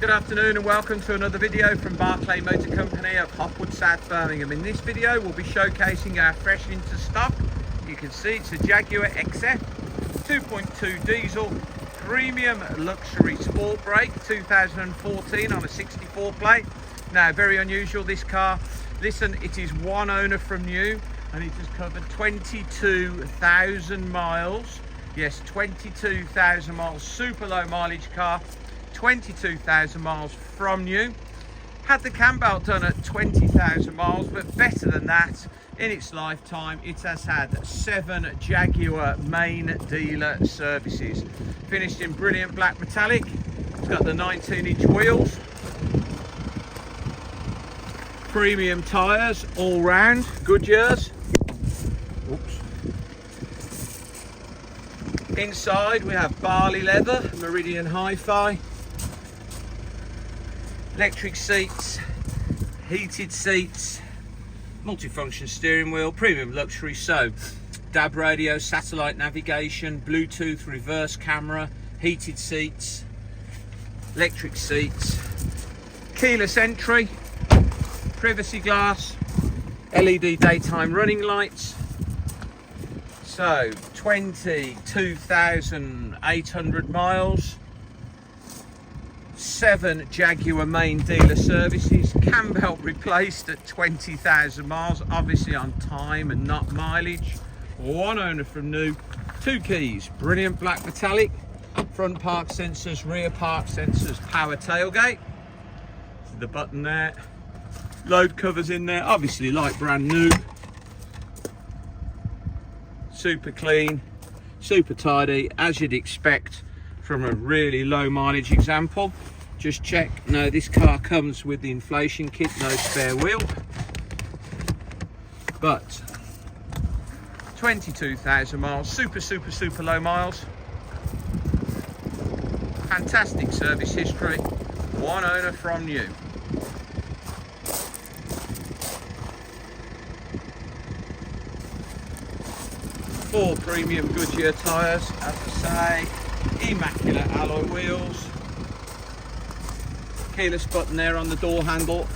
Good afternoon and welcome to another video from Barley Motor Company of Hopwood, South Birmingham. In this video we'll be showcasing our fresh into stock. You can see it's a Jaguar XF 2.2 diesel premium luxury Sportbrake 2014 on a 64 plate. Now, very unusual this car. Listen, it is one owner from new and it has covered 22,000 miles. Yes, 22,000 miles, super low mileage car. 22,000 miles from new. Had the cam belt done at 20,000 miles, but better than that, in its lifetime it has had 7 Jaguar main dealer services. Finished in brilliant black metallic. It's got the 19-inch wheels, premium tyres all round, Goodyears. Oops. Inside we have Barley leather, Meridian Hi-Fi, electric seats, heated seats, multifunction steering wheel, premium luxury, so DAB radio, satellite navigation, Bluetooth, reverse camera, heated seats, electric seats, keyless entry, privacy glass, LED daytime running lights. So 22,800 miles, 7 Jaguar main dealer services, cam belt replaced at 20,000 miles, obviously on time and not mileage. One owner from new, 2 keys, brilliant black metallic, front park sensors, rear park sensors, power tailgate, the button there, load covers in there, obviously like brand new, super clean, super tidy, as you'd expect from a really low mileage example. Just check, no, this car comes with the inflation kit, no spare wheel, but 22,000 miles, super low miles, fantastic service history, one owner from new. Four premium Goodyear tyres, as I say, immaculate alloy wheels, keyless button there on the door handle,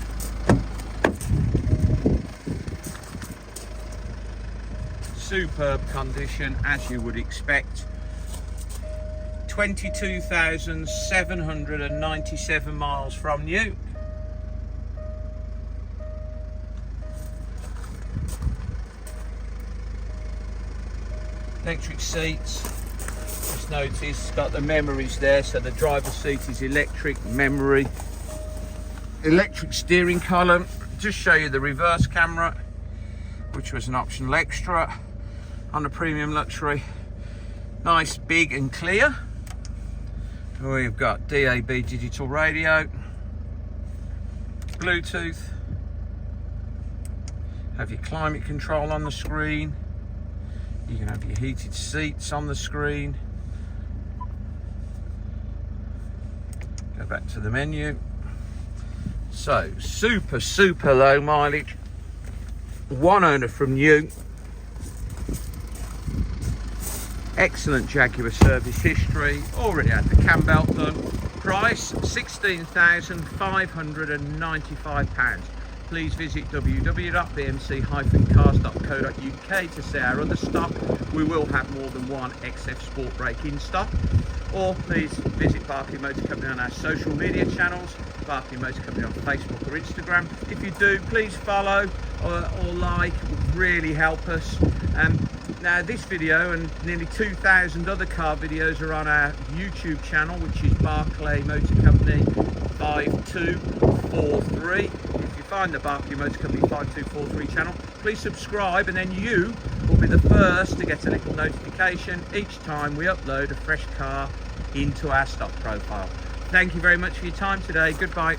superb condition as you would expect. 22,797 miles from new. Electric seats, just notice it's got the memories there, so the driver's seat is electric, memory, electric steering column. Just show you the reverse camera, which was an optional extra on a premium luxury. Nice, big and clear. We've got DAB digital radio, Bluetooth, have your climate control on the screen. You can have your heated seats on the screen. Go back to the menu. So super low mileage, one owner from new, excellent Jaguar service history, already had the cam belt done. Price £16,595. Please visit www.bmc-cars.co.uk to see our other stock. We will have more than one XF Sportbrake in stock. Or please visit Barley Motor Company on our social media channels, Barley Motor Company on Facebook or Instagram. If you do, please follow or like, it would really help us. Now this video and nearly 2,000 other car videos are on our YouTube channel, which is Barley Motor Company 5243. If you find the Barley Motor Company 5243 channel, please subscribe and then you will be the first to get a little notification each time we upload a fresh car into our stock profile. Thank you very much for your time today. Goodbye.